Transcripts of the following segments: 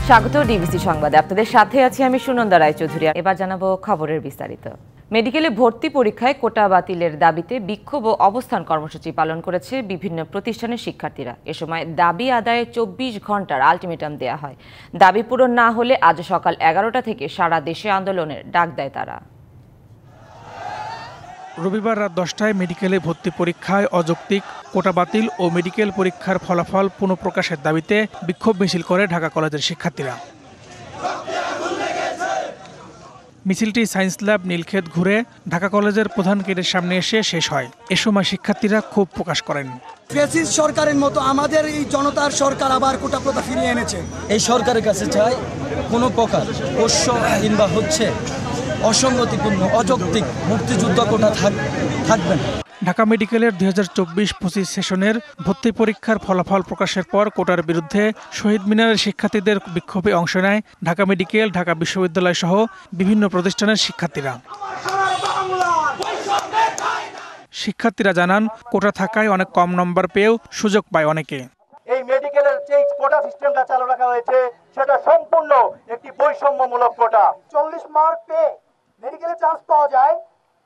স্বাগত ডিবিসি সংবাদে। আপনাদের সাথে আছি আমি সুনন্দা রায়চৌধুরী। এবার জানাবো খবরের বিস্তারিত। মেডিকেলে ভর্তি পরীক্ষায় কোটা বাতিলের দাবিতে বিক্ষোভ ও অবস্থান কর্মসূচি পালন করেছে বিভিন্ন প্রতিষ্ঠানের শিক্ষার্থীরা। এ সময় দাবি আদায়ে 24 ঘন্টার আলটিমেটাম দেয়া হয়। দাবি পূরণ না হলে আজ সকাল 11টা থেকে সারা দেশে আন্দোলনের ডাক দেয় তারা। রবিবার রাত 10টায় মেডিকেলে ভর্তি পরীক্ষায় অযৌক্তিক কোটা বাতিল ও মেডিকেল পরীক্ষার ফলাফল পুনঃপ্রকাশের দাবিতে বিক্ষোভ মিছিল করে ঢাকা কলেজের শিক্ষার্থীরা। মিছিলটি সায়েন্স ল্যাব নীলক্ষেত ঘুরে ঢাকা কলেজের প্রধান গেটের সামনে এসে শেষ হয়। এ সময় শিক্ষার্থীরা ক্ষোভ প্রকাশ করেন। ফ্যাসিস্ট সরকারের মতো আমাদের এই জনতার সরকার আবার কোটা প্রথা ফিরিয়ে এনেছে। এই সরকারের কাছে চাই কোনো প্রকার পোষ্য কিংবা অসঙ্গতিপূর্ণ অযৌক্তিক মুক্তিযুদ্ধ কোটা থাকবেন। ঢাকা মেডিকেলের 2024-25 সেশনের ভর্তি পরীক্ষার ফলাফল প্রকাশের পর কোটার বিরুদ্ধে শহীদ মিনারের শিক্ষার্থীদের বিক্ষোভে অংশ নেয় ঢাকা মেডিকেল, ঢাকা বিশ্ববিদ্যালয় সহ বিভিন্ন প্রতিষ্ঠানের শিক্ষার্থীরা। শিক্ষার্থীরা জানান, কোটা থাকায় অনেক কম নম্বর পেয়েও সুযোগ পায় অনেকে। এই মেডিকেলের যে কোটা সিস্টেমটা চালু রাখা হয়েছে সেটা সম্পূর্ণ একটি বৈষম্যমূলক কোটা। 40 মার্ক পেয়ে মেডিকেলে চান্স পাওয়া যায়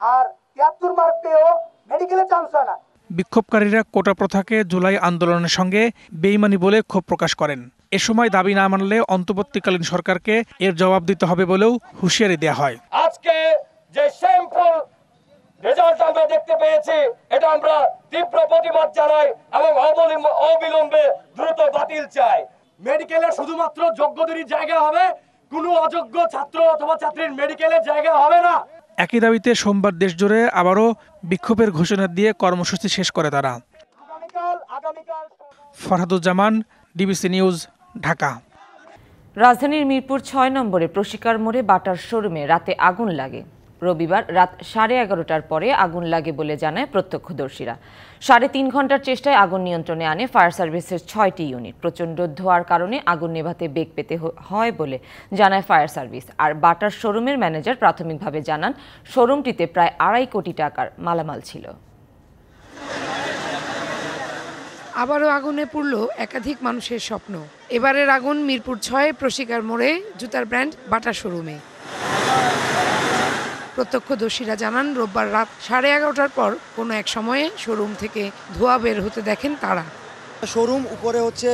আর 73 মার্ক পেয়েও মেডিকেলে চান্স হয় না। বিক্ষোভকারীরা কোটা প্রথাকে জুলাই আন্দোলনের সঙ্গে বেইমানি বলে ক্ষোভ প্রকাশ করেন। এ সময় দাবি না মানলে অন্তর্বর্তীকালীন সরকারকে এর জবাব দিতে হবে বলেও হুঁশিয়ারি দেওয়া হয়। আজকে যে শ্যামফুল রেজাল্ট আমরা দেখতে পেয়েছি, এটা আমরা তীব্র প্রতিবাদ জানাই এবং অবিলম্বে দ্রুত বাতিল চাই। মেডিকেলে শুধুমাত্র যোগ্যদেরই জায়গা হবে, কোনো অযোগ্য ছাত্র অথবা ছাত্রীর মেডিকেলের জায়গা হবে না। একই দাবিতে সোমবার দেশজুড়ে আবারও বিক্ষোভের ঘোষণা দিয়ে কর্মসূচি শেষ করে তারা। Farhaduzzaman, DBC news, Dhaka. রাজধানীর মিরপুর 6 নম্বরে প্রশিকার মোড়ে বাটার শোরুমে রাতে আগুন লাগে। রবিবার রাত 11:30টার পরে আগুন লাগে বলে জানায় প্রত্যক্ষদর্শীরা। 3.5 ঘন্টার চেষ্টায় আগুন নিয়ন্ত্রণে আনে ফায়ার সার্ভিসের 6টি ইউনিট। প্রচণ্ড ধোঁয়ার কারণে আগুন নেভাতে বেগ পেতে হয় বলে জানায় ফায়ার সার্ভিস। আর বাটার শোরুমের ম্যানেজার প্রাথমিকভাবে জানান, শোরুমটিতে প্রায় 2.5 কোটি টাকার মালামাল ছিল। আবারও আগুনে পুড়ল একাধিক মানুষের স্বপ্ন। এবারের আগুন মিরপুর 6 প্রশিকার মোড়ে জুতার ব্র্যান্ড বাটা শোরুমে। প্রত্যক্ষদর্শীরা জানান, রোববার রাত 11:30টার পর কোনো এক সময়ে শোরুম থেকে ধোঁয়া বের হতে দেখেন তারা। শোরুম উপরে হচ্ছে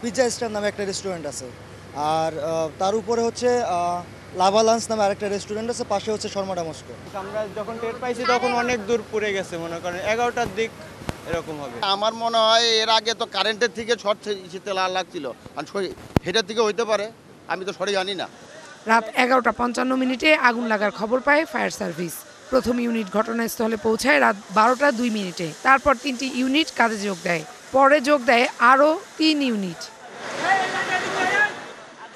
পিৎজা স্টার নামে একটা রেস্টুরেন্ট আছে, আর তার উপরে হচ্ছে লাভা লাঞ্চ নামে আরেকটা রেস্টুরেন্ট আছে, পাশে হচ্ছে শর্মাটা মস্কো। আমরা যখন টের পাইছি তখন অনেক দূর পুড়ে গেছে, মনে করেন 11টার দিক এরকম হবে। আমার মনে হয় এর আগে তো কারেন্টের থেকে শর্ট শীতে লাগছিল, আর সেটার থেকে হইতে পারে, আমি তো সরি জানি না। রাত 11:55 আগুন লাগার খবর পায় ফায়ার সার্ভিস। প্রথম ইউনিট ঘটনাস্থলে পৌঁছায় রাত 12:02। তারপর 3টি ইউনিট কাজে যোগ দেয়। পরে যোগ দেয় আরও 3 ইউনিট।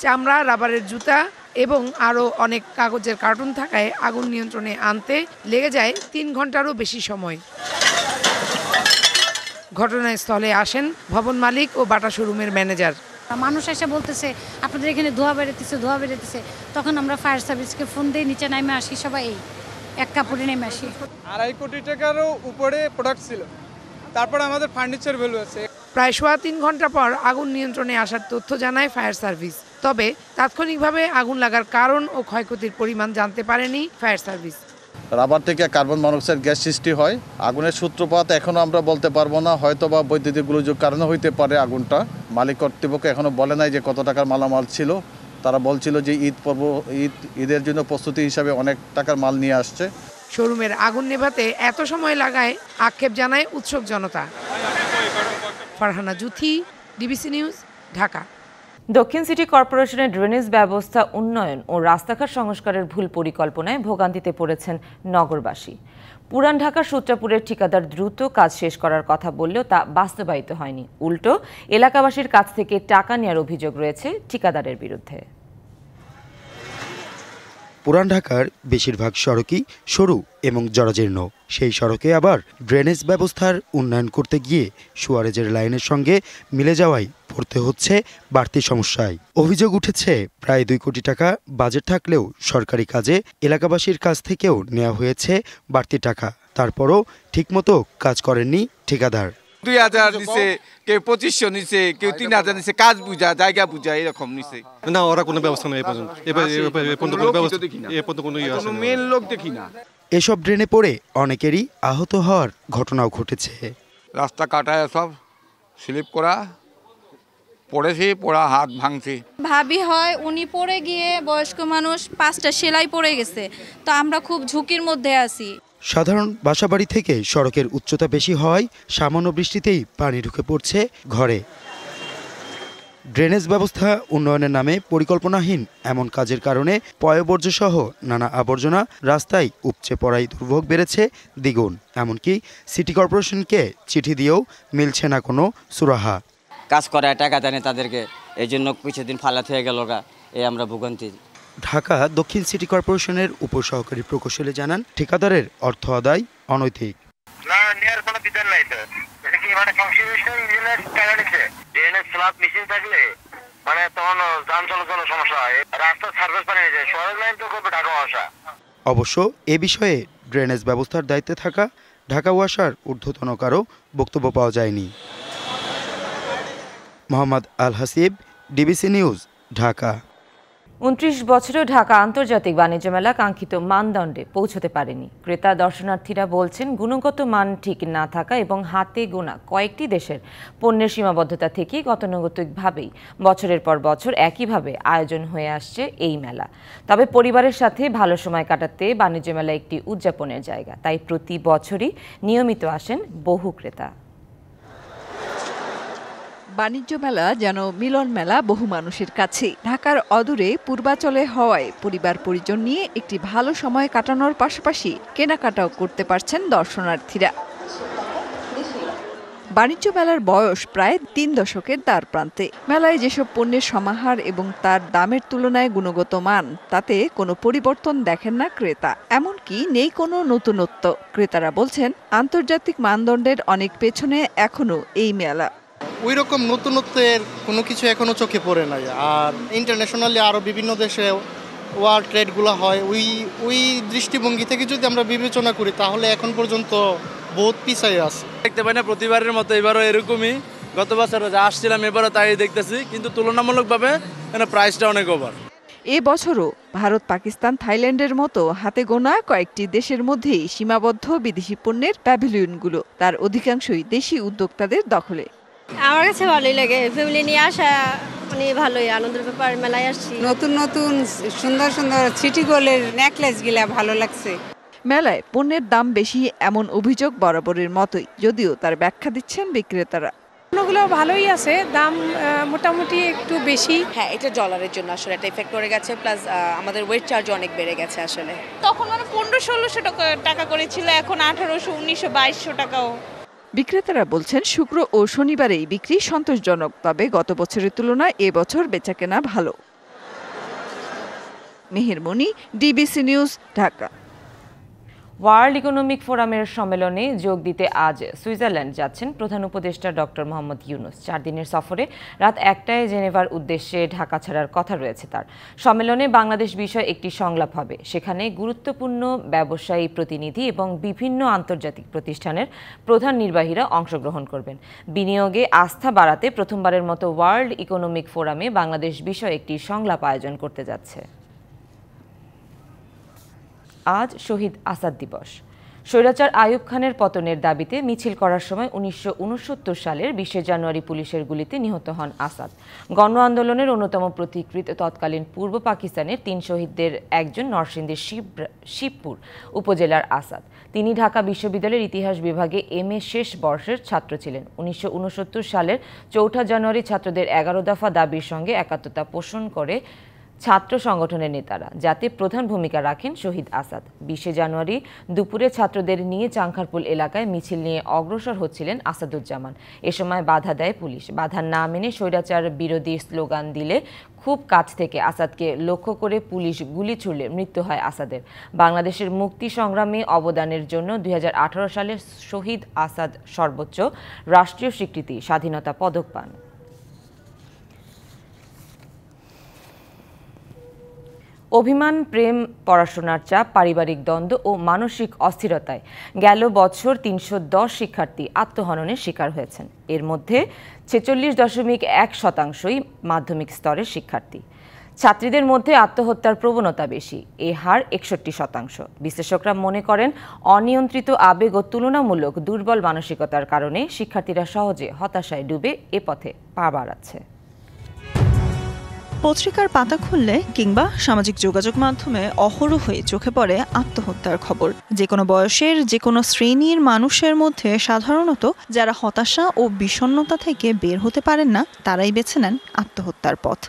চামড়া, রাবারের জুতা এবং আরও অনেক কাগজের কার্টুন থাকায় আগুন নিয়ন্ত্রণে আনতে লেগে যায় 3 ঘন্টারও বেশি সময়। ঘটনাস্থলে আসেন ভবন মালিক ও বাটা শোরুমের ম্যানেজার। মানুষ এসে বলতেছে আপনাদের এখানে ধোঁয়া বেরোতেছে। তখন আমরা ফায়ার সার্ভিসকে ফোন দিয়ে নিচে নেমে আসি, সবাই এক কাপড়ে নেমে আসি। 2.5 কোটি টাকারও উপরে প্রোডাক্ট ছিল। তারপর আমাদের ফার্নিচার ভ্যালু আছে। প্রায় 3.25 ঘন্টা পর আগুন নিয়ন্ত্রণে আসার তথ্য জানায় ফায়ার সার্ভিস। তবে তাৎক্ষণিকভাবে আগুন লাগার কারণ ও ক্ষয়ক্ষতির পরিমাণ জানতে পারেনি ফায়ার সার্ভিস। রাবার থেকে কার্বন মনোক্সাইড গ্যাস সৃষ্টি হয়। আগুনের সূত্রপাত এখনো আমরা বলতে পারবো না, হয়তো বা বৈদ্যুতিক গোলযোগ কারণে হইতে পারে আগুনটা। মালিক কর্তৃপক্ষ এখনো বলে নাই যে কত টাকার মালামাল ছিল। তারা বলছিল যে ঈদের জন্য প্রস্তুতি হিসাবে অনেক টাকার মাল নিয়ে আসছে। শোরুমের আগুন নেভাতে এত সময় লাগায় আক্ষেপ জানায় উৎসুক জনতা। Farhana Juthi, DBC news, Dhaka. দক্ষিণ সিটি কর্পোরেশনের ড্রেনেজ ব্যবস্থা উন্নয়ন ও রাস্তাঘাট সংস্কারের ভুল পরিকল্পনায় ভোগান্তিতে পড়েছেন নগরবাসী। পুরান ঢাকার সূত্রাপুরের ঠিকাদার দ্রুত কাজ শেষ করার কথা বললেও তা বাস্তবায়িত হয়নি। উল্টো এলাকাবাসীর কাছ থেকে টাকা নেওয়ার অভিযোগ রয়েছে ঠিকাদারের বিরুদ্ধে। পুরান ঢাকার বেশিরভাগ সড়কই সরু এবং জরাজীর্ণ। সেই সড়কে আবার ড্রেনেজ ব্যবস্থার উন্নয়ন করতে গিয়ে সুয়ারেজের লাইনের সঙ্গে মিলে যাওয়ায় পড়তে হচ্ছে বাড়তি সমস্যায়। অভিযোগ উঠেছে, প্রায় 2 কোটি টাকা বাজেট থাকলেও সরকারি কাজে এলাকাবাসীর কাছ থেকেও নেওয়া হয়েছে বাড়তি টাকা। তারপরও ঠিকমতো কাজ করেননি ঠিকাদার। 2000 নিছে, কেউ 2500 নিছে, কেউ 3000 নিছে, কাজ বুঝা, জায়গা বুঝা এরকম নিছে। না, ওরা কোনো ব্যবস্থা নেই কোনো মেন লোক দেখি না। এসব ড্রেনে পড়ে অনেকেরই আহত হওয়ার ঘটনাও ঘটেছে। রাস্তা কাটায় সব স্লিপ করা পড়েছি, পড়া হাত ভাঙছে। ভাবি হয় উনি পড়ে গিয়ে বয়স্ক মানুষ 5টা সেলাই পড়ে গেছে, তো আমরা খুব ঝুঁকির মধ্যে আছি। সাধারণ বাসাবাড়ি থেকে সড়কের উচ্চতা বেশি হওয়ায় সামান্য বৃষ্টিতেই পানি ঢুকে পড়ছে ঘরে। ড্রেনেজ ব্যবস্থা উন্নয়নের নামে পরিকল্পনাহীন এমন কাজের কারণে পয়ঃবর্জ্য সহ নানা আবর্জনা রাস্তায় উপচে পড়ায় দুর্ভোগ বেড়েছে দ্বিগুণ। এমনকি সিটি কর্পোরেশনকে চিঠি দিয়েও মিলছে না কোনো সুরাহা। কাজ করায় টাকা দেয় তাদেরকে, এই জন্য কিছুদিন ফালাতে হয়ে গেল, এই আমরা ভোগান্তি। ঢাকা দক্ষিণ সিটি কর্পোরেশনের উপসহকারী প্রকৌশলী জানান, ঠিকাদারের অর্থ আদায় অনৈতিক। না, নেয়ার কোনো বিধান নাই তো। এটা কি মানে কনস্ট্রাকশন ইঞ্জিনিয়ার টাকা নিচ্ছে? ড্রেনেজ স্ল্যাব মেশিন থাকলে মানে তখন যান চলাচলের সমস্যা হয়, রাস্তা সার্ভিস পানি যায়, সড়ক লাইন তো করবে ঢাকা ওয়াসা। অবশ্য এ বিষয়ে ড্রেনেজ ব্যবস্থার দায়িত্বে থাকা ঢাকা ওয়াসার ঊর্ধ্বতন কারো বক্তব্য পাওয়া যায়নি। মোহাম্মদ আল হাসিব, ডিবিসি নিউজ, ঢাকা। 29 বছরেও ঢাকা আন্তর্জাতিক বাণিজ্য মেলা কাঙ্ক্ষিত মানদণ্ডে পৌঁছতে পারেনি। ক্রেতা দর্শনার্থীরা বলছেন, গুণগত মান ঠিক না থাকা এবং হাতে গোনা কয়েকটি দেশের পণ্যের সীমাবদ্ধতা থেকে গতানুগতিকভাবেই বছরের পর বছর একইভাবে আয়োজন হয়ে আসছে এই মেলা। তবে পরিবারের সাথে ভালো সময় কাটাতে বাণিজ্য মেলা একটি উদযাপনের জায়গা, তাই প্রতি বছরই নিয়মিত আসেন বহু ক্রেতা। বাণিজ্য মেলা যেন মিলন মেলা বহু মানুষের কাছে। ঢাকার অদূরে পূর্বাচলে হওয়ায় পরিবার পরিজন নিয়ে একটি ভালো সময় কাটানোর পাশাপাশি কেনাকাটাও করতে পারছেন দর্শনার্থীরা। বাণিজ্য মেলার বয়স প্রায় 3 দশকের দ্বার প্রান্তে। মেলায় যেসব পণ্যের সমাহার এবং তার দামের তুলনায় গুণগত মান, তাতে কোনো পরিবর্তন দেখেন না ক্রেতা। এমনকি নেই কোনো নতুনত্ব। ক্রেতারা বলছেন, আন্তর্জাতিক মানদণ্ডের অনেক পেছনে এখনো এই মেলা। ওই রকম নতুনত্বের কোনো কিছু এখনো চোখে পড়ে নাই। আর ইন্টারন্যাশনালি আরও বিভিন্ন দেশে ওয়ার্ল্ড ট্রেডগুলো হয়, ওই দৃষ্টিভঙ্গি থেকে যদি আমরা বিবেচনা করি তাহলে এখন পর্যন্ত বহুত পিছাই আছে। দেখতে পাই না প্রতিবারের মতো এবারও এরকমই, গত বছর যা আসছিলাম এবারও তাই দেখতেছি, কিন্তু তুলনামূলকভাবে প্রাইসটা অনেক ওভার। এ বছরও ভারত, পাকিস্তান, থাইল্যান্ডের মতো হাতে গোনা কয়েকটি দেশের মধ্যেই সীমাবদ্ধ বিদেশি পণ্যের প্যাভিলিয়নগুলো। তার অধিকাংশই দেশি উদ্যোক্তাদের দখলে। আমার কাছে ভালোই লাগে, ফ্যামিলি নিয়ে আসা মানে ভালোই আনন্দের ব্যাপার। মেলায় আসছি, নতুন নতুন সুন্দর সুন্দর সিটি গোল্ডের নেকলেস গুলা ভালো লাগছে। মেলায় পণ্যের দাম বেশি এমন অভিযোগ বরাবরের মতোই, যদিও তার ব্যাখ্যা দিচ্ছেন বিক্রেতারা। পণ্যগুলো ভালোই আছে, দাম মোটামুটি একটু বেশি। হ্যাঁ, এটা ডলারের জন্য আসলে একটা ইফেক্ট করে গেছে, প্লাস আমাদের ওয়েট চার্জ অনেক বেড়ে গেছে আসলে। তখন মানে 1500-1600 টাকা করেছিল, এখন 1800, 1900, 2200 টাকাও। বিক্রেতারা বলছেন, শুক্র ও শনিবারেই বিক্রি সন্তোষজনক, তবে গত বছরের তুলনায় এবছর বেচাকেনা ভালো। Meheromoni, DBC news, Dhaka. World Economic ফোরামের সম্মেলনে যোগ দিতে আজ সুইজারল্যান্ড যাচ্ছেন প্রধান উপদেষ্টা ডক্টর মোহাম্মদ ইউনূস। 4 দিনের সফরে রাত 1টায় জেনেভার উদ্দেশ্যে ঢাকা ছাড়ার কথা রয়েছে তার। সম্মেলনে বাংলাদেশ বিষয়ে একটি সংলাপ হবে। সেখানে গুরুত্বপূর্ণ ব্যবসায়ী প্রতিনিধি এবং বিভিন্ন আন্তর্জাতিক প্রতিষ্ঠানের প্রধান নির্বাহীরা অংশগ্রহণ করবেন। বিনিয়োগে আস্থা বাড়াতে প্রথমবারের মতো ওয়ার্ল্ড ইকোনমিক ফোরামে বাংলাদেশ বিষয়ে একটি সংলাপ আয়োজন করতে যাচ্ছে। আজ শহীদ আসাদ দিবস। স্বৈরাচার আইয়ুব খানের পতনের দাবিতে মিছিল করার সময় 1969 সালের 20 জানুয়ারি পুলিশের গুলিতে নিহত হন আসাদ। গণ আন্দোলনের অন্যতম প্রতিকৃত তৎকালীন পূর্ব পাকিস্তানের 3 শহীদদের একজন নরসিংদীর শিবপুর উপজেলার আসাদ। তিনি ঢাকা বিশ্ববিদ্যালয়ের ইতিহাস বিভাগে MA শেষ বর্ষের ছাত্র ছিলেন। 1969 সালের 4 জানুয়ারি ছাত্রদের 11 দফা দাবির সঙ্গে একাত্মতা পোষণ করে ছাত্র সংগঠনের নেতারা, যাতে প্রধান ভূমিকা রাখেন শহীদ আসাদ। 20 জানুয়ারি দুপুরে ছাত্রদের নিয়ে চাংখারপুল এলাকায় মিছিল নিয়ে অগ্রসর হচ্ছিলেন আসাদুজ্জামান। এ সময় বাধা দেয় পুলিশ। বাধা না মেনে স্বৈরাচার বিরোধী স্লোগান দিলে খুব কাছ থেকে আসাদকে লক্ষ্য করে পুলিশ গুলি ছুড়লে মৃত্যু হয় আসাদের। বাংলাদেশের মুক্তি সংগ্রামে অবদানের জন্য 2018 সালে শহীদ আসাদ সর্বোচ্চ রাষ্ট্রীয় স্বীকৃতি স্বাধীনতা পদক পান। অভিমান, প্রেম, পড়াশোনার চাপ, পারিবারিক দ্বন্দ্ব ও মানসিক অস্থিরতায় গেল বছর ৩১০ শিক্ষার্থী আত্মহননের শিকার হয়েছেন। এর মধ্যে ৪৬.১% মাধ্যমিক স্তরের শিক্ষার্থী। ছাত্রীদের মধ্যে আত্মহত্যার প্রবণতা বেশি, এ হার ৬১%। বিশ্লেষকরা মনে করেন অনিয়ন্ত্রিত আবেগ ও তুলনামূলক দুর্বল মানসিকতার কারণে শিক্ষার্থীরা সহজে হতাশায় ডুবে এ পথে পা বাড়াচ্ছে। পত্রিকার পাতা খুললে কিংবা সামাজিক যোগাযোগ মাধ্যমে অহরহই চোখে পড়ে আত্মহত্যার খবর। যে কোনো বয়সের, যে কোনো শ্রেণীর মানুষের মধ্যে সাধারণত যারা হতাশা ও বিষণ্ণতা থেকে বের হতে পারেন না, তারাই বেছে নেন আত্মহত্যার পথ।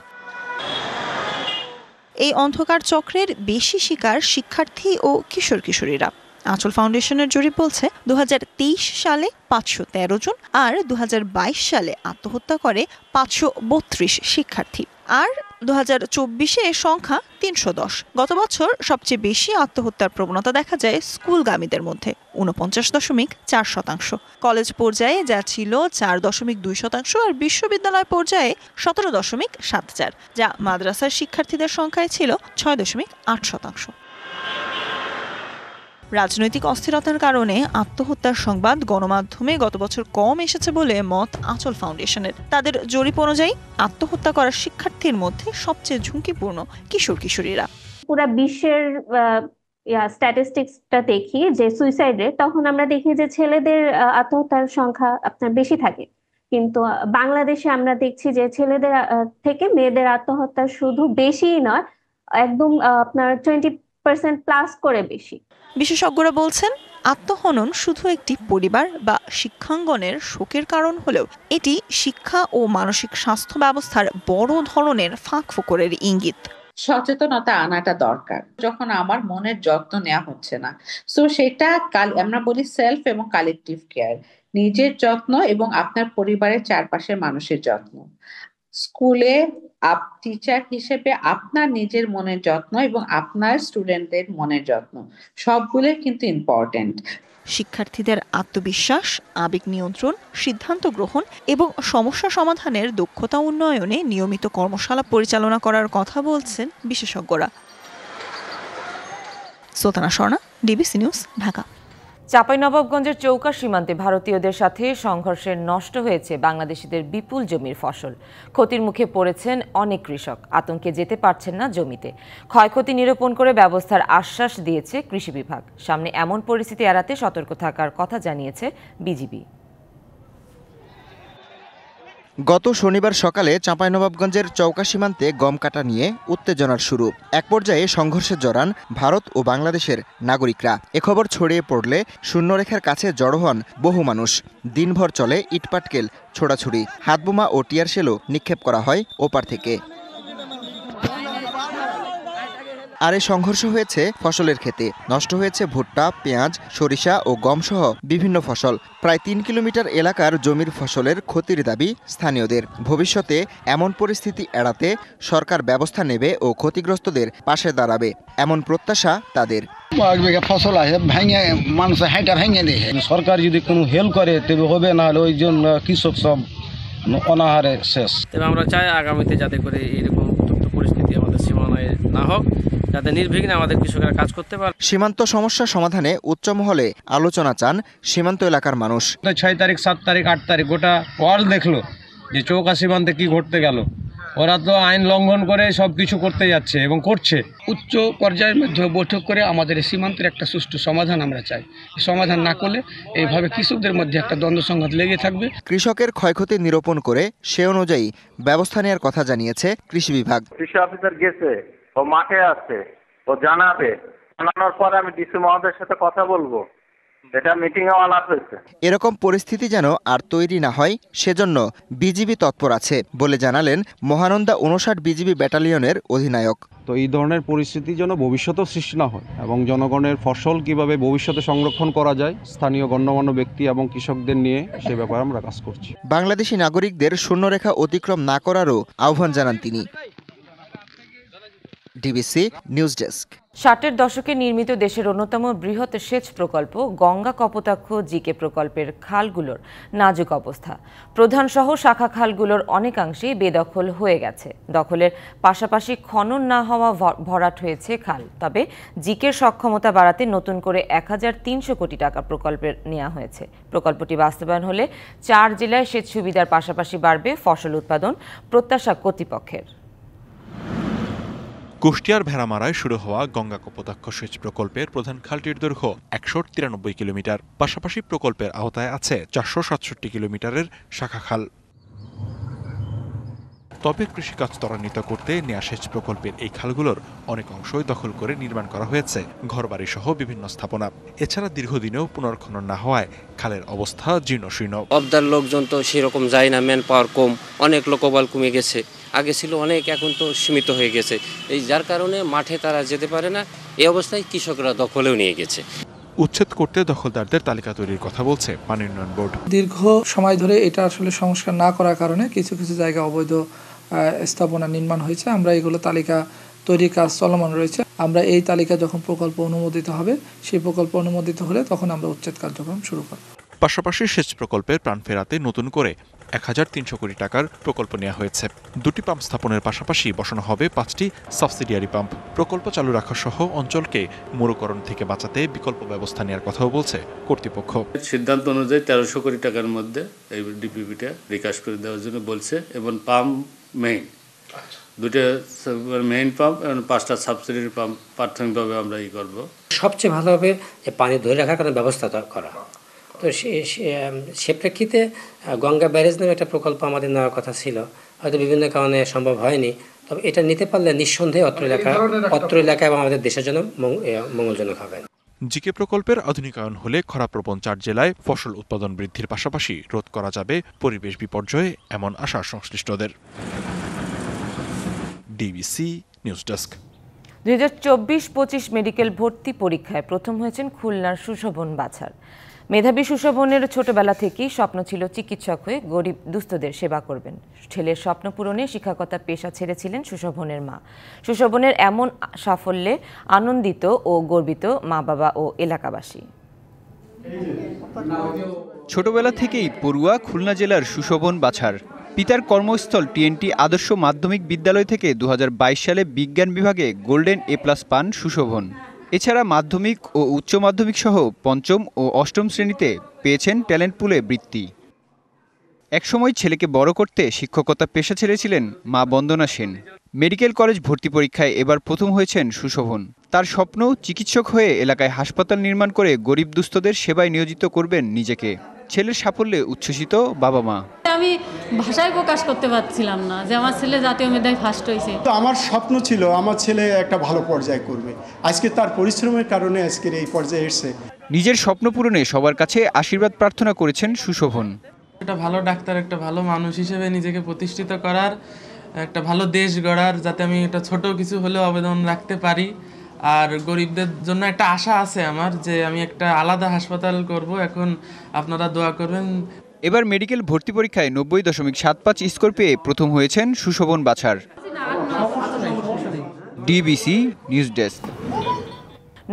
এই অন্ধকার চক্রের বেশি শিকার শিক্ষার্থী ও কিশোর কিশোরীরা। আঁচল ফাউন্ডেশনের জরিপ বলছে ২০২৩ সালে ৫১৩ জন আর ২০২২ সালে আত্মহত্যা করে ৫৩২ শিক্ষার্থী, আর ২০২৪-এ এর সংখ্যা ৩১০। গত বছর সবচেয়ে বেশি আত্মহত্যার প্রবণতা দেখা যায় স্কুলগামীদের মধ্যে ৪৯.৪%। কলেজ পর্যায়ে যা ছিল ৪.২%, আর বিশ্ববিদ্যালয় পর্যায়ে ১৭.৭৪, যা মাদ্রাসার শিক্ষার্থীদের সংখ্যায় ছিল ৬.৮%। রাজনৈতিক অস্থিরতার কারণে আত্মহত্যার সংবাদ গণমাধ্যমে গত বছর কম এসেছে বলে মত আঁচল ফাউন্ডেশনের। তাদের জরিপ অনুযায়ী আত্মহত্যা করা শিক্ষার্থীর মধ্যে সবচেয়ে ঝুঁকিপূর্ণ কিশোর কিশোরীরা। পুরা বিশ্বের স্ট্যাটিস্টিক্সটা দেখি যে সুইসাইড রেট, তখন আমরা দেখি যে ছেলেদের আত্মহত্যার সংখ্যা আপনার বেশি থাকে, কিন্তু বাংলাদেশে আমরা দেখছি যে ছেলেদের থেকে মেয়েদের আত্মহত্যা শুধু বেশিই নয়, একদম আপনার 20% প্লাস করে বেশি। বিশেষজ্ঞরা বলছেন আত্মহনন শুধু একটি পরিবার বা শিক্ষাঙ্গনের শোকের কারণ হলেও এটি শিক্ষা ও মানসিক স্বাস্থ্য ব্যবস্থার বড় ধরনের ফাঁকফোকরের ইঙ্গিত। সচেতনতা আনাটা দরকার। যখন আমার মনের যত্ন নেওয়া হচ্ছে না, সো সেটা আমরা বলি সেলফ এবং কালেকটিভ কেয়ার, নিজের যত্ন এবং আপনার পরিবারের চারপাশের মানুষের যত্ন। স্কুলে টিচার হিসেবে আপনার নিজের মনের যত্ন এবং আপনার স্টুডেন্টদের মনের যত্ন সবগুলো কিন্তু ইম্পর্টেন্ট। শিক্ষার্থীদের আত্মবিশ্বাস, আবেগ নিয়ন্ত্রণ, সিদ্ধান্ত গ্রহণ এবং সমস্যা সমাধানের দক্ষতা উন্নয়নে নিয়মিত কর্মশালা পরিচালনা করার কথা বলছেন বিশেষজ্ঞরা। Sultana Swarna, DBC news, Dhaka. চাঁপাইনবাবগঞ্জের চৌকা সীমান্তে ভারতীয়দের সাথে সংঘর্ষে নষ্ট হয়েছে বাংলাদেশিদের বিপুল জমির ফসল। ক্ষতির মুখে পড়েছেন অনেক কৃষক, আতঙ্কে যেতে পারছেন না জমিতে। ক্ষয়ক্ষতি নিরূপণ করে ব্যবস্থার আশ্বাস দিয়েছে কৃষি বিভাগ। সামনে এমন পরিস্থিতি এড়াতে সতর্ক থাকার কথা জানিয়েছে বিজিবি। গত শনিবার সকালে চাঁপাইনবাবগঞ্জের চৌকা সীমান্তে গম কাটা নিয়ে উত্তেজনার শুরু। এক পর্যায়ে সংঘর্ষে জড়ান ভারত ও বাংলাদেশের নাগরিকরা। এ খবর ছড়িয়ে পড়লে শূন্যরেখার কাছে জড়ো হন বহু মানুষ। দিনভর চলে ইটপাটকেল ছোড়াছুড়ি, হাতবোমা ও টিয়ার শেলও নিক্ষেপ করা হয় ওপার থেকে। আর এই সংঘর্ষ হয়েছে ফসলের ক্ষেতে। নষ্ট হয়েছে ভুট্টা, পেঁয়াজ, সরিষা ও গমসহ বিভিন্ন ফসল। প্রায় ৩ কিলোমিটার এলাকার জমির ফসলের ক্ষতির দাবি স্থানীয়দের। ভবিষ্যতে এমন পরিস্থিতি এড়াতে সরকার ব্যবস্থা নেবে ও ক্ষতিগ্রস্তদের পাশে দাঁড়াবে, এমন প্রত্যাশা তাদের। ফসল আছে ভেঙে মানুষ হাইটা ভেঙে দেখে সরকার যদি কোনো হেল্প করে তবে হবে, না হলে ওই জন্য কৃষক সব অনাহারে শেষ। তবে আমরা চাই আগামীতে যাতে করে এরকম পরিস্থিতি আমাদের সীমানায় না হোক, যাতে নির্বিঘ্নে আমাদের কৃষকেরা কাজ করতে পারে। সীমান্ত সমস্যা সমাধানে উচ্চ মহলে আলোচনা চান সীমান্ত এলাকার মানুষ। 6 তারিখ, 7 তারিখ, 8 তারিখ গোটা ওয়ার্ল্ড দেখলো যে চৌকা সীমান্তে কি ঘটতে গেল। ওরা তো আইন লঙ্ঘন করে সব কিছু করতে যাচ্ছে এবং করছে। উচ্চ পর্যায়ের মধ্যে বৈঠক করে আমাদের সীমান্তের একটা সুষ্ঠু সমাধান আমরা চাই। সমাধান না করলে এইভাবে কৃষকদের মধ্যে একটা দ্বন্দ্ব সংঘাত লেগে থাকবে। কৃষকের ক্ষয়ক্ষতি নিরূপণ করে সে অনুযায়ী ব্যবস্থা নেওয়ার কথা জানিয়েছে কৃষি বিভাগ। কৃষি অফিসার গেছে, ও মাঠে আছে, ও জানাবে। জানানোর পরে আমি ডিসি মহোদয়ের সাথে কথা বলবো। এটা মিটিং এ আলাপ হয়েছে। এরকম পরিস্থিতি যেন আর তৈরি না হয় সেজন্য বিজিবি তৎপর আছে বলে জানালেন মহানন্দা 59 বিজিবি ব্যাটালিয়নের অধিনায়ক। তো এই ধরনের পরিস্থিতি যেন ভবিষ্যতেও সৃষ্টি না হয় এবং জনগণের ফসল কিভাবে ভবিষ্যতে সংরক্ষণ করা যায় স্থানীয় গণ্যমান্য ব্যক্তি এবং কৃষকদের নিয়ে সে ব্যাপারে আমরা কাজ করছি। বাংলাদেশি নাগরিকদের শূন্যরেখা অতিক্রম না করারও আহ্বান জানান তিনি। DBC news desk. ষাটের দশকে নির্মিত দেশের অন্যতম বৃহৎ সেচ প্রকল্প গঙ্গা কপোতাক্ষ জিকে প্রকল্পের খালগুলোর নাজুক অবস্থা। প্রধান সহ শাখা খালগুলোর অনেকাংশেই বেদখল হয়ে গেছে। দখলের পাশাপাশি খনন না হওয়া ভরাট হয়েছে খাল। তবে জিকের সক্ষমতা বাড়াতে নতুন করে ১৩০০ কোটি টাকা প্রকল্পের নেওয়া হয়েছে। প্রকল্পটি বাস্তবায়ন হলে ৪ জেলায় সেচ সুবিধার পাশাপাশি বাড়বে ফসল উৎপাদন, প্রত্যাশা কর্তৃপক্ষের। কুষ্টিয়ার ভেড়ামারায় শুরু হওয়া গঙ্গা কপোতাক্ষ সেচ প্রকল্পের প্রধান খালটির দৈর্ঘ্য ১৯৩ কিলোমিটার। পাশাপাশি প্রকল্পের আওতায় আছে ৪৬৭ কিলোমিটারের শাখা খাল। তবে কৃষিকাজ ত্বরান্বিত করতে নেয়া সেচ প্রকল্পের এই খালগুলোর অনেক অংশই দখল করে নির্মাণ করা হয়েছে ঘরবাড়ি সহ বিভিন্ন স্থাপনা। এছাড়া দীর্ঘদিনেও পুনর্খনন না হওয়ায় খালের অবস্থা জীর্ণশীর্ণ। অবদার লোকজন তো সেরকম যায় না, ম্যান পাওয়ার কম, অনেক লোকবল কমে গেছে। আগে ছিল অনেক, এখন তো সীমিত হয়ে গেছে। এই যার কারণে মাঠে তারা যেতে পারে না। এই অবস্থায় কৃষকরা দখলেও নিয়ে গেছে। উচ্ছেদ করতে দখলদারদের তালিকা তৈরির কথা বলছে পানি উন্নয়ন বোর্ড। দীর্ঘ সময় ধরে এটা আসলে সংস্কার না করার কারণে কিছু কিছু জায়গায় অবৈধ স্থাপনা নির্মাণ হয়েছে। আমরা এগুলো তালিকা তৈরির কাজ চলমান রয়েছে। আমরা এই তালিকা যখন প্রকল্প অনুমোদিত হবে, সেই প্রকল্প অনুমোদিত হলে তখন আমরা উচ্ছেদ কার্যক্রম শুরু করব। পাশাপাশি সেচ প্রকল্পের প্রাণ ফেরাতে নতুন করে ১৩০০ কোটি টাকার প্রকল্প নেওয়া হয়েছে। 2টি পাম্প স্থাপনের পাশাপাশি বসানো হবে 5টি সাবসিডিয়ারি পাম্প। প্রকল্প চালু রাখা সহ অঞ্চলকে মরুকরণ থেকে বাঁচাতে বিকল্প ব্যবস্থা নেওয়ার কথাও বলছে কর্তৃপক্ষ। সিদ্ধান্ত অনুযায়ী ১৩০০ কোটি টাকার মধ্যে এই ডিপিপিটা বিকাশ করে দেওয়ার জন্য বলছে এবং পাম্প মেইন 2টা মেইন পাম্প এবং 5টা সাবসিডিয়ারি পাম্প প্রাথমিকভাবে আমরা করব। সবচেয়ে ভালো হবে যে পানি ধরে রাখার কোনো ব্যবস্থা করা। তো সে প্রেক্ষিতে গঙ্গা ব্যারেজ নামে একটা প্রকল্প আমাদের নেওয়ার কথা ছিল, হয়তো বিভিন্ন কারণে সম্ভব হয়নি। তবে এটা নিতে পারলে নিঃসন্দেহে অত্র এলাকা এবং আমাদের দেশের জন্য মঙ্গলজনক হবে। জিকে প্রকল্পের আধুনিকায়ন হলে খরাপ্রবণ ৪ জেলায় ফসল উৎপাদন বৃদ্ধির পাশাপাশি রোধ করা যাবে পরিবেশ বিপর্যয়ে, এমন আশা সংশ্লিষ্টদের। DBC news desk. ২০২৪-২৫ মেডিকেল ভর্তি পরীক্ষায় প্রথম হয়েছেন খুলনার সুশোভন বাছার। মেধাবী সুশোভনের ছোটবেলা থেকেই স্বপ্ন ছিল চিকিৎসক হয়ে গরিব দুস্থদের সেবা করবেন। ছেলের স্বপ্ন পূরণে শিক্ষকতা পেশা ছেড়েছিলেন সুশোভনের মা। সুশোভনের এমন সাফল্যে আনন্দিত ও গর্বিত মা বাবা ও এলাকাবাসী। ছোটবেলা থেকেই পড়ুয়া খুলনা জেলার সুশোভন বাছার। পিতার কর্মস্থল টিএনটি আদর্শ মাধ্যমিক বিদ্যালয় থেকে ২০২২ সালে বিজ্ঞান বিভাগে গোল্ডেন এ+ পান সুশোভন। এছাড়া মাধ্যমিক ও উচ্চ মাধ্যমিক সহ ৫ম ও ৮ম শ্রেণীতে পেয়েছেন ট্যালেন্ট পুলে বৃত্তি। একসময় ছেলেকে বড় করতে শিক্ষকতা পেশা ছেড়েছিলেন মা বন্দনা সেন। মেডিকেল কলেজ ভর্তি পরীক্ষায় এবার প্রথম হয়েছেন সুশোভন। তার স্বপ্ন চিকিৎসক হয়ে এলাকায় হাসপাতাল নির্মাণ করে গরিব দুস্থদের সেবায় নিয়োজিত করবেন নিজেকে। ছেলের সাফল্যে উচ্ছ্বসিত বাবা মা। আমি ভাষায় প্রকাশ করতে পারছিলাম না যে আমার ছেলে জাতীয় মেধায় ফার্স্ট হয়েছে। তো আমার স্বপ্ন ছিল আমার ছেলে একটা ভালো পর্যায়ে করবে। আজকে তার পরিশ্রমের কারণে আজকের এই পর্যায়ে এসেছে। নিজের স্বপ্ন পূরণে সবার কাছে আশীর্বাদ প্রার্থনা করেছেন সুশোভন। একটা ভালো ডাক্তার, একটা ভালো মানুষ হিসেবে নিজেকে প্রতিষ্ঠিত করার, একটা ভালো দেশ গড়ার, যাতে আমি একটা ছোট কিছু হলেও অবদান রাখতে পারি। আর গরিবদের জন্য একটা আশা আছে আমার, যে আমি একটা আলাদা হাসপাতাল করব। এখন আপনারা দোয়া করবেন। এবার মেডিকেল ভর্তি পরীক্ষায় ৯০.৭৫ স্কোর পেয়ে প্রথম হয়েছেন Sushobhan Bachhar. DBC news desk.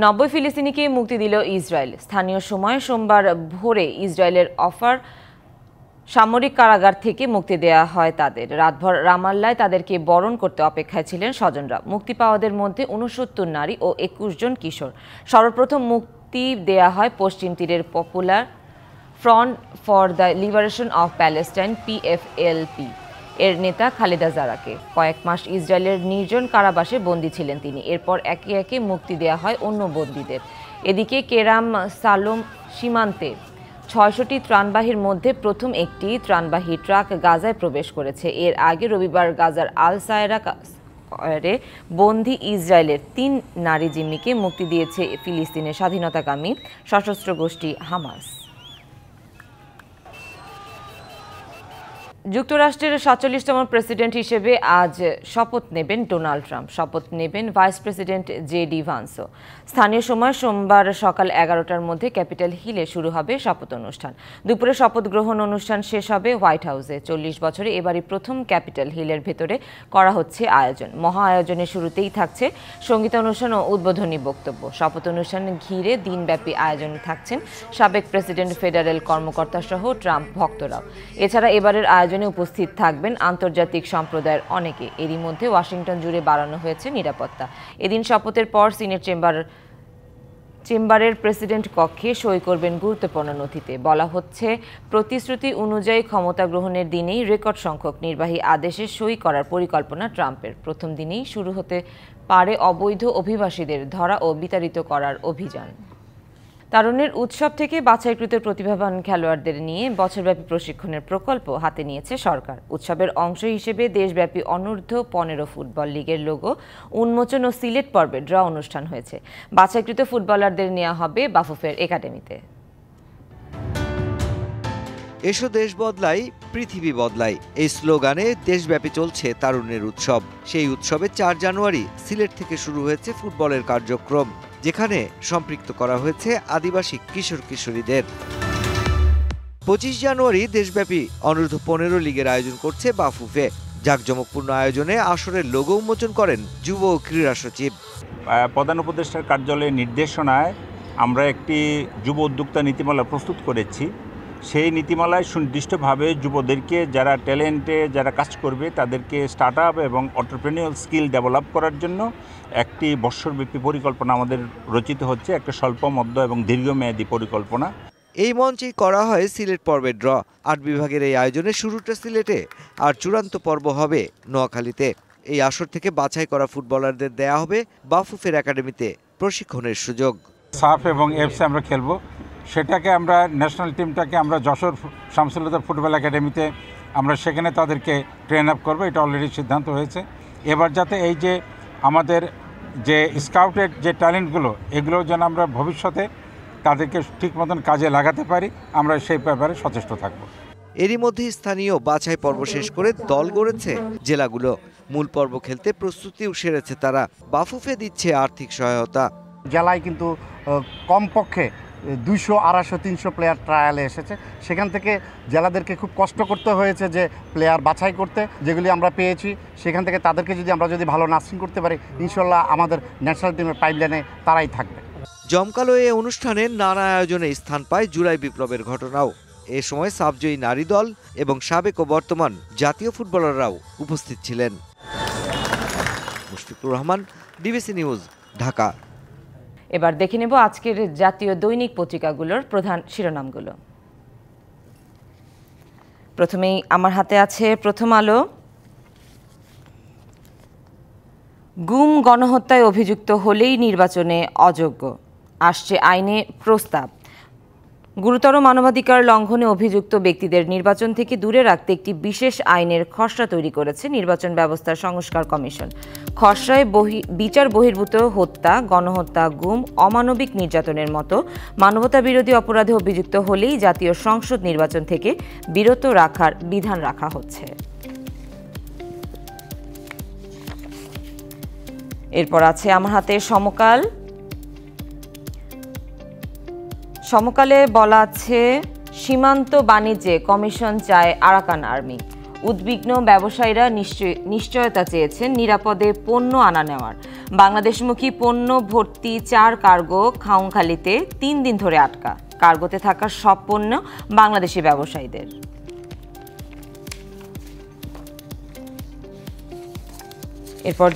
৯০ ফিলিস্তিনিকে মুক্তি দিল ইসরায়েল। স্থানীয় সময় সোমবার ভোরে ইসরায়েলের অফার সামরিক কারাগার থেকে মুক্তি দেওয়া হয় তাদের। রাতভর রামাল্লায় তাদেরকে বরণ করতে অপেক্ষায় ছিলেন স্বজনরা। মুক্তি পাওয়াদের মধ্যে ৬৯ নারী ও ২১ জন কিশোর। সর্বপ্রথম মুক্তি দেয়া হয় পশ্চিম তীরের popular front for the liberation of Palestine PFLP এর নেতা খালেদা জারাকে। কয়েক মাস ইসরায়েলের নির্জন কারাবাসে বন্দী ছিলেন তিনি। এরপর একে একে মুক্তি দেওয়া হয় অন্য বন্দীদের। এদিকে কেরাম সালোম সীমান্তে ৬০০টি ত্রাণবাহীর মধ্যে প্রথম একটি ত্রাণবাহী ট্রাক গাজায় প্রবেশ করেছে। এর আগে রবিবার গাজার আল সায়রা স্কয়ারে বন্দী ইসরায়েলের ৩ নারী জিম্মিকে মুক্তি দিয়েছে ফিলিস্তিনের স্বাধীনতাকামী সশস্ত্র গোষ্ঠী হামাস। যুক্তরাষ্ট্রের ৪৭তম প্রেসিডেন্ট হিসেবে আজ শপথ নেবেন ডোনাল্ড ট্রাম্প। শপথ নেবেন ভাইস প্রেসিডেন্ট জেডি ভান্সও। স্থানীয় সময় সোমবার সকাল ১১টার মধ্যে ক্যাপিটাল হিলে শুরু হবে শপথ অনুষ্ঠান। দুপুরে শপথ গ্রহণ অনুষ্ঠান শেষ হবে হোয়াইট হাউসে। ৪০ বছরে এবারই প্রথম ক্যাপিটাল হিলের ভেতরে করা হচ্ছে আয়োজন। মহা আয়োজনের শুরুতেই থাকছে সঙ্গীতানুষ্ঠান ও উদ্বোধনী বক্তব্য। শপথ অনুষ্ঠান ঘিরে দিনব্যাপী আয়োজন থাকছেন সাবেক প্রেসিডেন্ট, ফেডারেল কর্মকর্তা সহ ট্রাম্প ভক্তরাও। এছাড়া এবারের আয়োজনে উপস্থিত থাকবেন আন্তর্জাতিক সম্প্রদায়ের অনেকে। এরই মধ্যে ওয়াশিংটন জুড়ে বাড়ানো হয়েছে নিরাপত্তা। এদিন শপথের পর সিনেট চেম্বারের প্রেসিডেন্ট কক্ষে সই করবেন গুরুত্বপূর্ণ নথিতে। বলা হচ্ছে, প্রতিশ্রুতি অনুযায়ী ক্ষমতা গ্রহণের দিনেই রেকর্ড সংখ্যক নির্বাহী আদেশে সই করার পরিকল্পনা ট্রাম্পের। প্রথম দিনেই শুরু হতে পারে অবৈধ অভিবাসীদের ধরা ও বিতাড়িত করার অভিযান। তারুণ্যের উৎসব থেকে বাছাইকৃত প্রতিভাবান খেলোয়াড়দের নিয়ে বছরব্যাপী প্রশিক্ষণের প্রকল্প হাতে নিয়েছে সরকার। উৎসবের অংশ হিসেবে দেশব্যাপী অনূর্ধ্ব ১৫ ফুটবল লিগের লোগো উন্মোচন ও সিলেট পর্বে ড্র অনুষ্ঠান হয়েছে। বাছাইকৃত ফুটবলারদের নেওয়া হবে বাফুফের একাডেমিতে। এসো দেশ বদলাই, পৃথিবী বদলাই, এই স্লোগানে দেশব্যাপী চলছে তারুণ্যের উৎসব। সেই উৎসবে ৪ জানুয়ারি সিলেট থেকে শুরু হয়েছে ফুটবলের কার্যক্রম, যেখানে সম্পৃক্ত করা হয়েছে আদিবাসী কিশোর কিশোরীদের। ২৫ জানুয়ারি দেশব্যাপী অনূর্ধ্ব ১৫ লিগের আয়োজন করছে বাফুফে। জাঁকজমকপূর্ণ আয়োজনে আসরের লোগো উন্মোচন করেন যুব ও ক্রীড়া সচিব। প্রধান উপদেষ্টার কার্যালয়ের নির্দেশনায় আমরা একটি যুব উদ্যোক্তা নীতিমালা প্রস্তুত করেছি। সেই নীতিমালায় সুনির্দিষ্টভাবে যুবদেরকে, যারা ট্যালেন্টে যারা কাজ করবে, তাদেরকে স্টার্ট আপ এবং অন্টারপ্রেনিউরাল স্কিল ডেভেলপ করার জন্য একটি বৎসরব্যাপী পরিকল্পনা আমাদের রচিত হচ্ছে, একটা স্বল্প, মধ্য এবং দীর্ঘমেয়াদী পরিকল্পনা। এই মঞ্চেই করা হয় সিলেট পর্বের ড্র। ৮ বিভাগের এই আয়োজনে শুরুটা সিলেটে আর চূড়ান্ত পর্ব হবে নোয়াখালীতে। এই আসর থেকে বাছাই করা ফুটবলারদের দেয়া হবে বাফুফের একাডেমিতে প্রশিক্ষণের সুযোগ। সাফ এবং এফসি আমরা খেলবো, সেটাকে আমরা ন্যাশনাল টিমটাকে আমরা যশোর শামসুল্লাহ ফুটবল একাডেমিতে আমরা সেখানে তাদেরকে ট্রেন আপ করবো। এটা অলরেডি সিদ্ধান্ত হয়েছে। এবার যাতে এই যে আমাদের যে স্কাউটের যে ট্যালেন্টগুলো, এগুলো যেন আমরা ভবিষ্যতে তাদেরকে ঠিক মতন কাজে লাগাতে পারি, আমরা সেই ব্যাপারে সচেষ্ট থাকব। এরই মধ্যে স্থানীয় বাছাই পর্ব শেষ করে দল গড়েছে জেলাগুলো। মূল পর্ব খেলতে প্রস্তুতিও সেরেছে তারা। বাফুফে দিচ্ছে আর্থিক সহায়তা। জেলায় কিন্তু কমপক্ষে 200, 250, 300 প্লেয়ার ট্রায়ালে এসেছে। সেখান থেকে জেলাদেরকে খুব কষ্ট করতে হয়েছে যে প্লেয়ার বাছাই করতে, যেগুলি আমরা পেয়েছি। সেখান থেকে তাদেরকে আমরা যদি ভালো নার্সিং করতে পারি, ইনশাল্লাহ আমাদের ন্যাশনাল টিমের পাইপলাইনে তারাই থাকবে। জমকালো এই অনুষ্ঠানে নানা আয়োজনে স্থান পায় জুলাই বিপ্লবের ঘটনাও। এ সময় সাবজয়ী নারী দল এবং সাবেক ও বর্তমান জাতীয় ফুটবলাররাও উপস্থিত ছিলেন। Mushfiqur Rahman, DBC news, Dhaka. এবার দেখে নেব আজকের জাতীয় দৈনিক পত্রিকাগুলোর প্রধান শিরোনামগুলো। প্রথমেই আমার হাতে আছে প্রথম আলো। গুম গণহত্যায় অভিযুক্ত হলেই নির্বাচনে অযোগ্য, আসছে আইনে প্রস্তাব। গুরুতর মানবাধিকার লঙ্ঘনে অভিযুক্ত ব্যক্তিদের নির্বাচন থেকে দূরে রাখতে একটি বিশেষ আইনের খসড়া তৈরি করেছে নির্বাচন ব্যবস্থার সংস্কার কমিশন। খসড়ায় বিচার বহির্ভূত হত্যা, গণহত্যা, গুম, অমানবিক নির্যাতনের মতো মানবতা বিরোধী অপরাধে অভিযুক্ত হলেই জাতীয় সংসদ নির্বাচন থেকে বিরত রাখার বিধান রাখা হচ্ছে। এরপর আছে আমার হাতে সমকাল। সমকালে বলা আছে, সীমান্ত বাণিজ্যে কমিশন চায় আরাকান আর্মি। উদ্বিগ্ন ব্যবসায়ীরা নিশ্চয়তা চেয়েছেন নিরাপদে পণ্য আনা নেওয়ার। বাংলাদেশমুখী পণ্য ভর্তি 4 কার্গো খাউংখালীতে 3 দিন ধরে আটকা। কার্গোতে থাকা সব পণ্য বাংলাদেশি ব্যবসায়ীদের। এরপর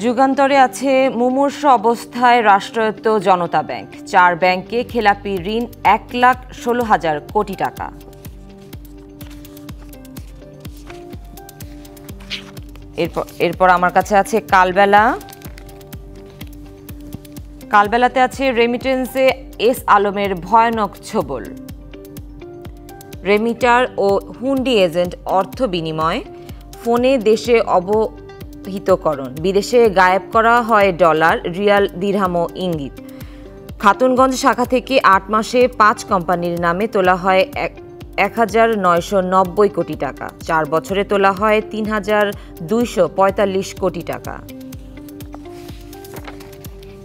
যুগান্তরে আছে, মুমূর্ষ অবস্থায় রাষ্ট্রায়ত্ত জনতা ব্যাংক। 4 ব্যাংকে খেলাপি ঋণ 1,16,000 কোটি টাকা। এরপর আমার কাছে আছে কালবেলাতে আছে রেমিটেন্সে এস আলমের ভয়ানক ছোবল। রেমিটার ও হুন্ডি এজেন্ট অর্থ বিনিময়, ফোনে দেশে অবহিতকরণ, বিদেশে গায়েব করা হয় ডলার, রিয়াল, দিরহাম ও ইঙ্গিত। খাতুনগঞ্জ শাখা থেকে 8 মাসে 5 কোম্পানির নামে তোলা হয় ১,৯৯০ কোটি টাকা। 4 বছরে তোলা হয় ৩,২৪৫ কোটি টাকা।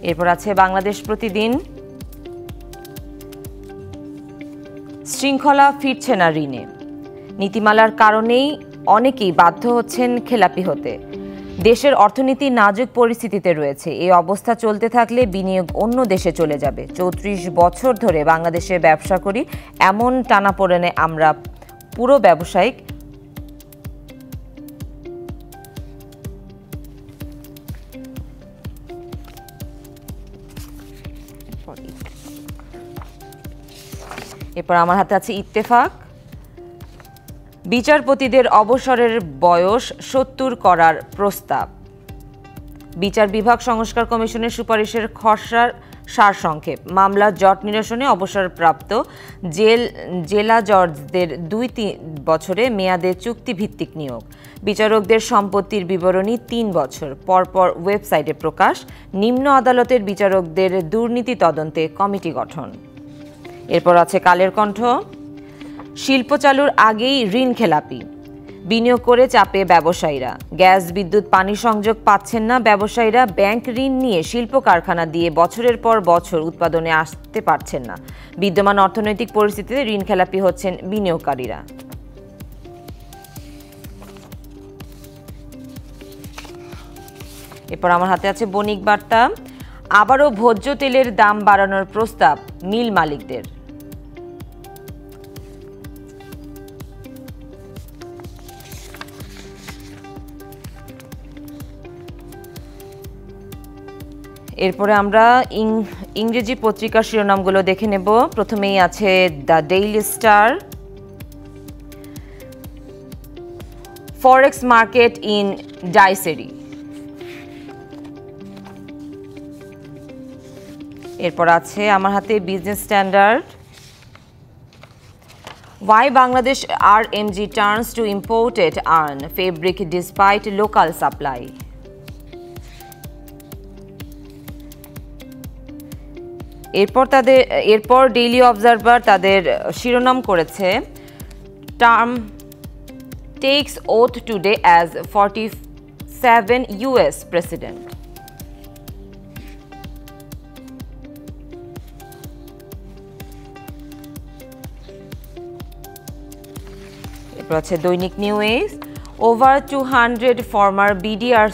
এরপর আছে বাংলাদেশ প্রতিদিন। শৃঙ্খলা ফিরছে না ঋণে, নীতিমালার কারণেই অনেকেই বাধ্য হচ্ছেন খেলাপি হতে। দেশের অর্থনীতি নাজুক পরিস্থিতিতে রয়েছে। এই অবস্থা চলতে থাকলে বিনিয়োগ অন্য দেশে চলে যাবে। ৩৪ বছর ধরে বাংলাদেশে ব্যবসা করি, এমন টানাপোড়েনে আমরা পুরো ব্যবসায়িক এরপর আমার হাতে আছে ইত্তেফাক। বিচারপতিদের অবসরের বয়স ৭০ করার প্রস্তাব। বিচার বিভাগ সংস্কার কমিশনের সুপারিশের খসড়ার সারসংক্ষেপ। মামলা জট নিরসনে অবসরপ্রাপ্ত জেলা জজদের ২-৩ বছরে মেয়াদে চুক্তিভিত্তিক নিয়োগ। বিচারকদের সম্পত্তির বিবরণী ৩ বছর পরপর ওয়েবসাইটে প্রকাশ। নিম্ন আদালতের বিচারকদের দুর্নীতি তদন্তে কমিটি গঠন। এরপর আছে কালের কণ্ঠ। শিল্প চালুর আগেই ঋণ খেলাপি, বিনিয়োগ করে চাপে ব্যবসায়ীরা। গ্যাস, বিদ্যুৎ, পানি সংযোগ পাচ্ছেন না ব্যবসায়ীরা। ব্যাংক ঋণ নিয়ে শিল্প কারখানা দিয়ে বছরের পর বছর উৎপাদনে আসতে পারছেন না। বিদ্যমান অর্থনৈতিক পরিস্থিতিতে ঋণ খেলাপি হচ্ছেন বিনিয়োগকারীরা। এরপর আমার হাতে আছে বণিক বার্তা। আবারও ভোজ্য তেলের দাম বাড়ানোর প্রস্তাব মিল মালিকদের। এরপরে আমরা ইংরেজি পত্রিকার শিরোনামগুলো দেখে নেব। প্রথমেই আছে the Daily Star. Forex market in ডাইসেরি। এরপর আছে আমার হাতে Business Standard. Why Bangladesh RMG turns to imported iron fabric despite local supply. এরপর ডেইলি অবজারভার তাদের শিরোনাম করেছে Trump tax oath today as 47 US president. এরপর আছে দৈনিক news. Over 200 former BDR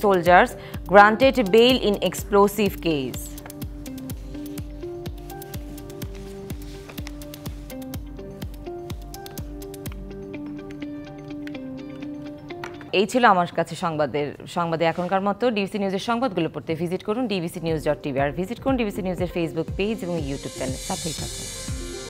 soldiers granted bail in explosive case. এই ছিল আমার কাছে সংবাদে এখনকার মতো। ডিবিসি নিউজের সংবাদগুলো পড়তে ভিজিট করুন dbcnews.tv আর ভিজিট করুন ডিবিসি নিউজের ফেসবুক পেজ এবং ইউটিউব চ্যানেল। সাথেই থাকুন।